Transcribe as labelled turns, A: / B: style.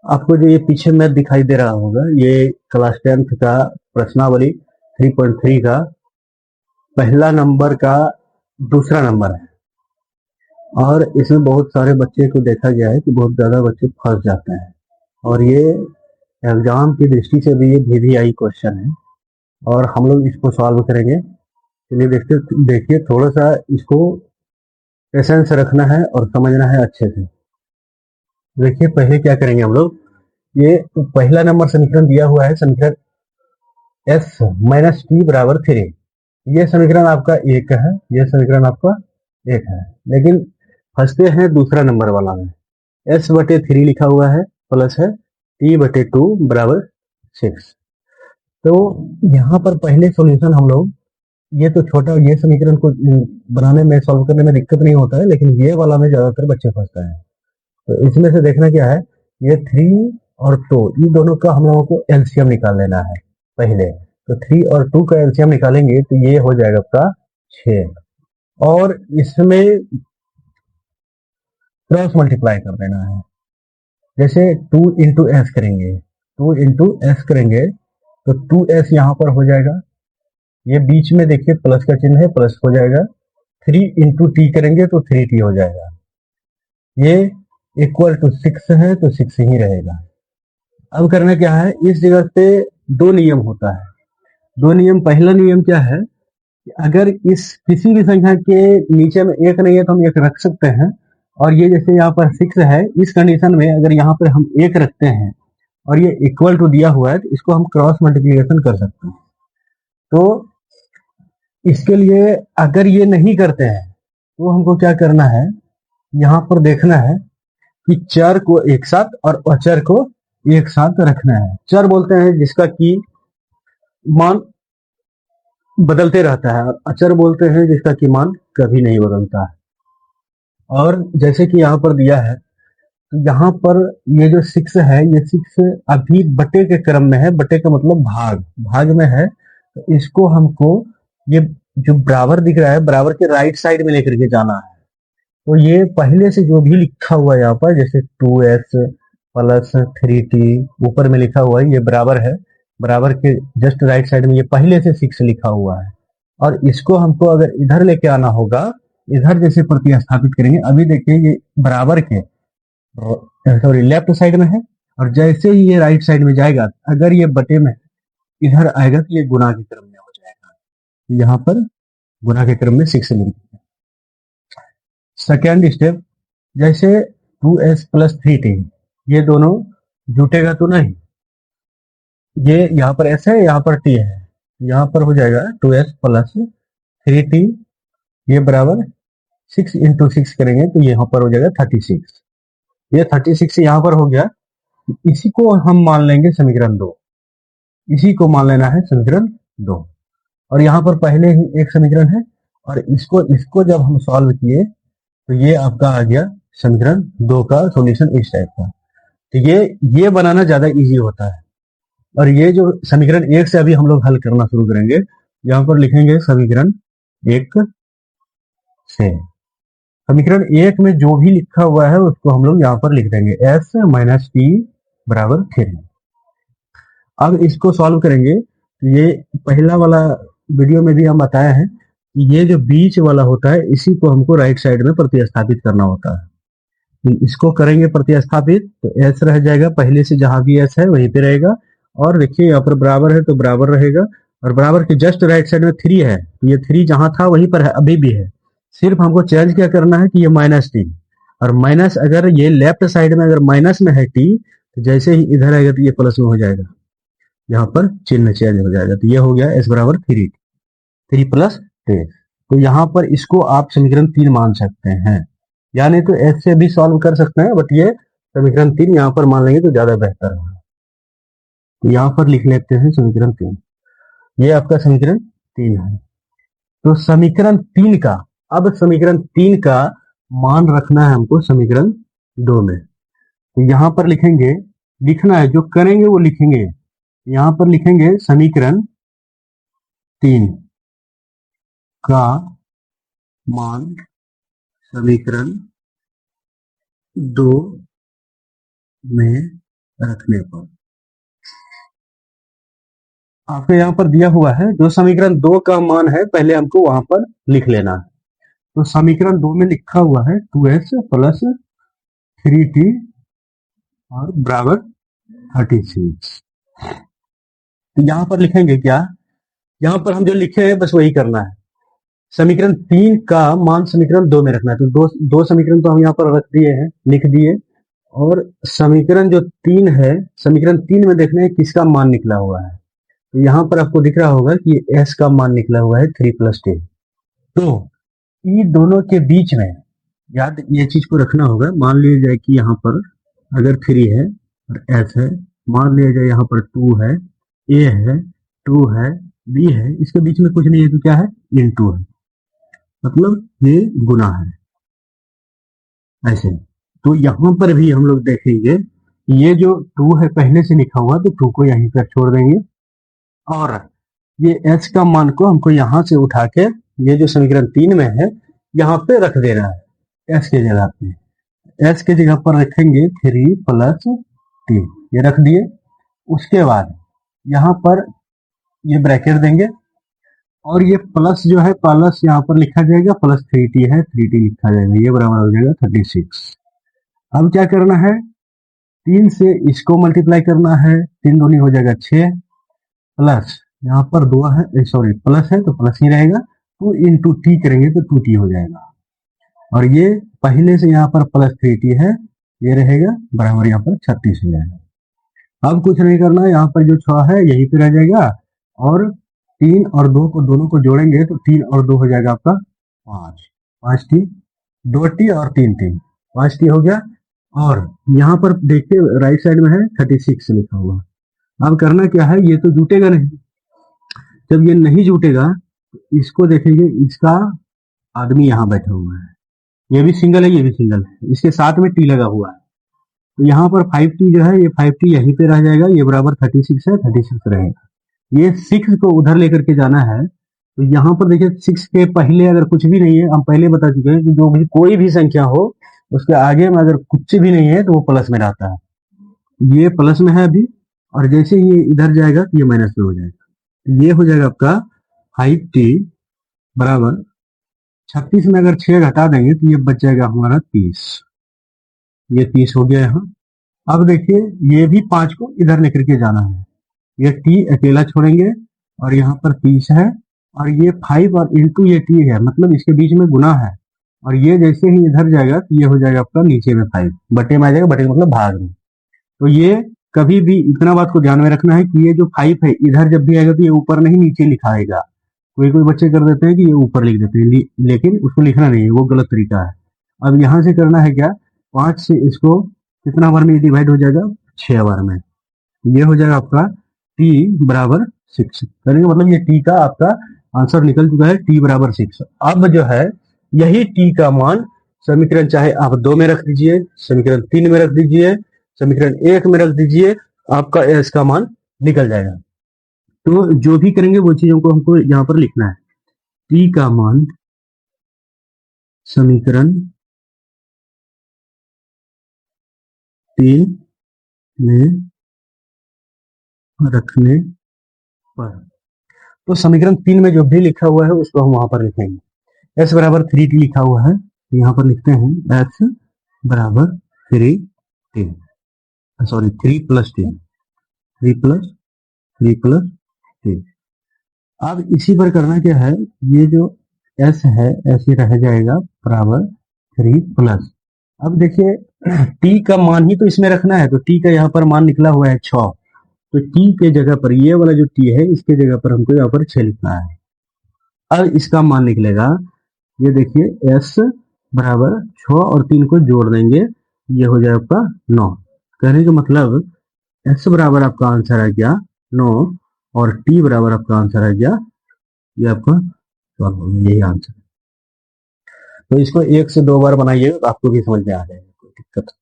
A: आपको जो ये पीछे मैथ दिखाई दे रहा होगा, ये क्लास 10th का प्रश्नावली 3.3 का पहला नंबर का दूसरा नंबर है। और इसमें बहुत सारे बच्चे को देखा गया है कि बहुत ज्यादा बच्चे फंस जाते हैं, और ये एग्जाम की दृष्टि से भी ये VVI क्वेश्चन है, और हम लोग इसको सॉल्व करेंगे। चलिए देखते देखिए, थोड़ा सा इसको पेशेंस रखना है और समझना है अच्छे से। देखिए पहले क्या करेंगे हम लोग, ये पहला नंबर समीकरण दिया हुआ है, समीकरण s माइनस टी बराबर 3। ये समीकरण आपका एक है, ये समीकरण आपका एक है, लेकिन फंसते हैं दूसरा नंबर वाला में। s/3 लिखा हुआ है, प्लस है t/2 बराबर 6। तो यहाँ पर पहले सॉल्यूशन हम लोग, ये तो छोटा, ये समीकरण को बनाने में, सॉल्व करने में दिक्कत नहीं होता है, लेकिन ये वाला में ज्यादातर बच्चे फंसते हैं। तो इसमें से देखना क्या है, ये 3 और 2, ये दोनों का हम लोगों को एलसीएम निकाल लेना है पहले। तो 3 और 2 का एलसीएम निकालेंगे तो ये हो जाएगा आपका 6, और इसमें क्रॉस मल्टीप्लाई कर देना है। जैसे 2 इंटू एस करेंगे, 2 इंटू एस करेंगे तो 2s यहाँ पर हो जाएगा, ये बीच में देखिए प्लस का चिन्ह है, प्लस हो जाएगा। 3 इंटू टी करेंगे तो 3t हो जाएगा। ये इक्वल टू 6 है तो 6 ही रहेगा। अब करना क्या है, इस जगह पे दो नियम होता है। दो नियम, पहला नियम क्या है कि अगर इस किसी भी संख्या के नीचे में एक नहीं है तो हम एक रख सकते हैं, और ये जैसे यहाँ पर 6 है, इस कंडीशन में अगर यहाँ पर हम एक रखते हैं और ये इक्वल टू दिया हुआ है तो इसको हम क्रॉस मल्टीप्लिकेशन कर सकते हैं। तो इसके लिए अगर ये नहीं करते हैं तो हमको क्या करना है, यहाँ पर देखना है कि चर को एक साथ और अचर को एक साथ रखना है। चर बोलते हैं जिसका कि मान बदलते रहता है, और अचर बोलते हैं जिसका कि मान कभी नहीं बदलता है। और जैसे कि यहाँ पर दिया है, तो यहाँ पर ये जो 6 है, ये 6 अभी बटे के क्रम में है, बटे का मतलब भाग, भाग में है। तो इसको हमको, ये जो बराबर दिख रहा है, बराबर के राइट साइड में लेकर के जाना है। तो ये पहले से जो भी लिखा हुआ है यहाँ पर, जैसे 2s प्लस 3t ऊपर में लिखा हुआ है, ये बराबर है, बराबर के जस्ट राइट साइड में ये पहले से 6 लिखा हुआ है। और इसको हमको अगर इधर लेके आना होगा, इधर जैसे प्रतिस्थापित करेंगे, अभी देखिए ये बराबर के सॉरी लेफ्ट साइड में है, और जैसे ही ये राइट साइड में जाएगा, अगर ये बटे में इधर आएगा तो ये गुना के क्रम में हो जाएगा। यहाँ पर गुना के क्रम में 6 लिख दिया। सेकेंड स्टेप, जैसे 2s प्लस 3t, ये दोनों जुटेगा तो नहीं, ये यहाँ पर s है, यहाँ पर t है, यहाँ पर हो जाएगा 2s प्लस 3t, ये बराबर 6 इंटू 6 करेंगे तो यहाँ पर हो जाएगा 36। ये 36 यहाँ पर हो गया। इसी को हम मान लेंगे समीकरण 2, इसी को मान लेना है समीकरण 2। और यहाँ पर पहले ही एक समीकरण है, और इसको इसको जब हम सॉल्व किए तो ये आपका आ गया समीकरण 2 का सॉल्यूशन इस टाइप का। तो ये बनाना ज्यादा इजी होता है। और ये जो समीकरण 1 से अभी हम लोग हल करना शुरू करेंगे, यहाँ पर लिखेंगे समीकरण 1 से। समीकरण 1 में जो भी लिखा हुआ है उसको हम लोग यहाँ पर लिख देंगे, s माइनस टी बराबर 3। अब इसको सॉल्व करेंगे, ये पहला वाला वीडियो में भी हम बताए हैं कि ये जो बीच वाला होता है, इसी को हमको राइट साइड में प्रतिस्थापित करना होता है। तो इसको करेंगे प्रतिस्थापित, तो s रह जाएगा, पहले से जहां भी s है वहीं पे रहेगा। और देखिए यहाँ पर बराबर है तो बराबर रहेगा, और बराबर के जस्ट राइट साइड में 3 है, तो ये 3 जहां था वहीं पर है, अभी भी है। सिर्फ हमको चेंज क्या करना है कि ये माइनस टी, और माइनस अगर ये लेफ्ट साइड में अगर माइनस में है टी, तो जैसे ही इधर आएगा तो ये प्लस में हो जाएगा, यहाँ पर चिन्ह चेंज हो जाएगा। तो ये हो गया s बराबर 3, 3 प्लस 3। तो यहाँ पर इसको आप समीकरण 3 मान सकते हैं, यानी तो s से भी सॉल्व कर सकते हैं, बट ये समीकरण 3 यहाँ पर मान लेंगे तो ज्यादा बेहतर होगा। तो यहाँ पर लिख लेते हैं समीकरण 3, ये आपका समीकरण 3 है। तो समीकरण 3 का, अब समीकरण 3 का मान रखना है हमको समीकरण 2 में। तो यहाँ पर लिखेंगे, लिखना है जो करेंगे वो लिखेंगे, यहाँ पर लिखेंगे समीकरण 3 का मान समीकरण 2 में रखने पर आपको यहाँ पर दिया हुआ है जो समीकरण 2 का मान है पहले हमको वहां पर लिख लेना है। तो समीकरण 2 में लिखा हुआ है 2s प्लस 3t और बराबर 36। तो यहाँ पर लिखेंगे क्या, यहाँ पर हम जो लिखे हैं बस वही करना है। समीकरण 3 का मान समीकरण 2 में रखना है। तो दो समीकरण तो हम यहाँ पर रख दिए हैं, लिख दिए। और समीकरण जो 3 है, समीकरण 3 में देखना है किसका मान निकला हुआ है। तो यहाँ पर आपको दिख रहा होगा कि s का मान निकला हुआ है 3 + 10। तो इन दोनों के बीच में याद ये चीज को रखना होगा। मान लिया जाए कि यहाँ पर अगर 3 है और s है, मान लिया जाए यहाँ पर 2 है, a है, 2 है, b है, इसके बीच में कुछ नहीं है तो क्या है, इनटू है, मतलब ये गुना है ऐसे। तो यहाँ पर भी हम लोग देखेंगे ये जो 2 है पहले से लिखा हुआ तो 2 को यहीं पर छोड़ देंगे और ये s का मान को हमको यहां से उठा के ये जो समीकरण 3 में है यहाँ पे रख देना है s के जगह पे। s के जगह पर रखेंगे 3 + t, ये रख दिए। उसके बाद यहाँ पर ये ब्रैकेट देंगे और ये प्लस जो है प्लस यहाँ पर लिखा जाएगा, प्लस 3t है, 3t लिखा जाएगा, ये बराबर हो जाएगा 36। अब क्या करना है, 3 से इसको मल्टीप्लाई करना है, 3 दूनी हो जाएगा 6, प्लस यहाँ पर 2 है, सॉरी प्लस है तो प्लस ही रहेगा, 2 इंटू टी करेंगे तो 2t हो जाएगा। और ये पहले से यहाँ पर प्लस 3t है, ये रहेगा बराबर यहाँ पर 36 हो जाएगा। अब कुछ नहीं करना है, यहाँ पर जो 6 है यही पे रह जाएगा और 3 और 2 को दोनों को जोड़ेंगे तो 3 और 2 हो जाएगा आपका 5, 5t, 2t और 3t, 5t हो गया। और यहाँ पर देखिए राइट साइड में है 36 लिखा हुआ। अब करना क्या है, ये तो जुटेगा नहीं। जब ये नहीं जुटेगा तो इसको देखेंगे, इसका आदमी यहाँ बैठा हुआ है, ये भी सिंगल है, ये भी सिंगल है, इसके साथ में टी लगा हुआ है। तो यहाँ पर 5t जो है, ये 5t यहीं पे रह जाएगा, ये बराबर 36 है, 36 रहेगा। ये 6 को उधर लेकर के जाना है। तो यहाँ पर देखिए 6 के पहले अगर कुछ भी नहीं है, हम पहले बता चुके हैं कि जो भी कोई भी संख्या हो उसके आगे में अगर कुछ भी नहीं है तो वो प्लस में रहता है। ये प्लस में है अभी, और जैसे ये इधर जाएगा तो ये माइनस में हो जाएगा। ये हो जाएगा आपका 5t बराबर 36 में अगर 6 घटा देंगे तो ये बच जाएगा हमारा 30। ये 30 हो गया यहाँ। अब देखिए ये भी 5 को इधर लेकर के जाना है, ये t अकेला छोड़ेंगे और यहाँ पर 30 है और ये 5 और इंटू ये t है, मतलब इसके बीच में गुना है। और ये जैसे ही इधर जाएगा तो ये हो जाएगा आपका नीचे में 5, बटे में आ जाएगा, बटे का मतलब भाग में। तो ये कभी भी इतना बात को ध्यान में रखना है कि ये जो 5 है इधर जब भी आएगा तो ये ऊपर नहीं नीचे लिखाएगा। कोई कोई बच्चे कर देते हैं कि ये ऊपर लिख देते हैं, लेकिन उसको लिखना नहीं है, वो गलत तरीका है। अब यहाँ से करना है क्या, 5 से इसको कितना बार में डिवाइड हो जाएगा, 6 बार में। ये हो जाएगा आपका t बराबर 6 करेंगे, मतलब ये t का आपका आंसर निकल चुका है, t बराबर 6। अब जो है यही t का मान समीकरण चाहे आप 2 में रख दीजिए, समीकरण 3 में रख दीजिए, समीकरण 1 में रख दीजिए, आपका s का मान निकल जाएगा। तो जो भी करेंगे वो चीजों को हमको यहाँ पर लिखना है। t का मान समीकरण 3 में रखने पर, तो समीकरण 3 में जो भी लिखा हुआ है उसको हम वहां पर लिखेंगे। s बराबर 3t लिखा हुआ है, यहाँ पर लिखते हैं s बराबर 3t, सॉरी 3 + t, 3 + 3 + t। अब इसी पर करना क्या है, ये जो s है ऐसे रह जाएगा बराबर 3 प्लस। अब देखिए t का मान ही तो इसमें रखना है, तो t का यहाँ पर मान निकला हुआ है 6, तो t के जगह पर ये वाला जो t है इसके जगह पर हमको यहाँ पर 6 लिखना है। अब इसका मान निकलेगा, ये देखिए s बराबर 6 और 3 को जोड़ देंगे, ये हो जाएगा आपका 9। कहने का मतलब s बराबर आपका आंसर आ गया 9 और t बराबर आपका आंसर आ गया, ये आपका सॉल्व हो गया, यही आंसर। तो इसको 1 से 2 बार बनाइए, आपको भी समझ में आ जाएगा, कोई दिक्कत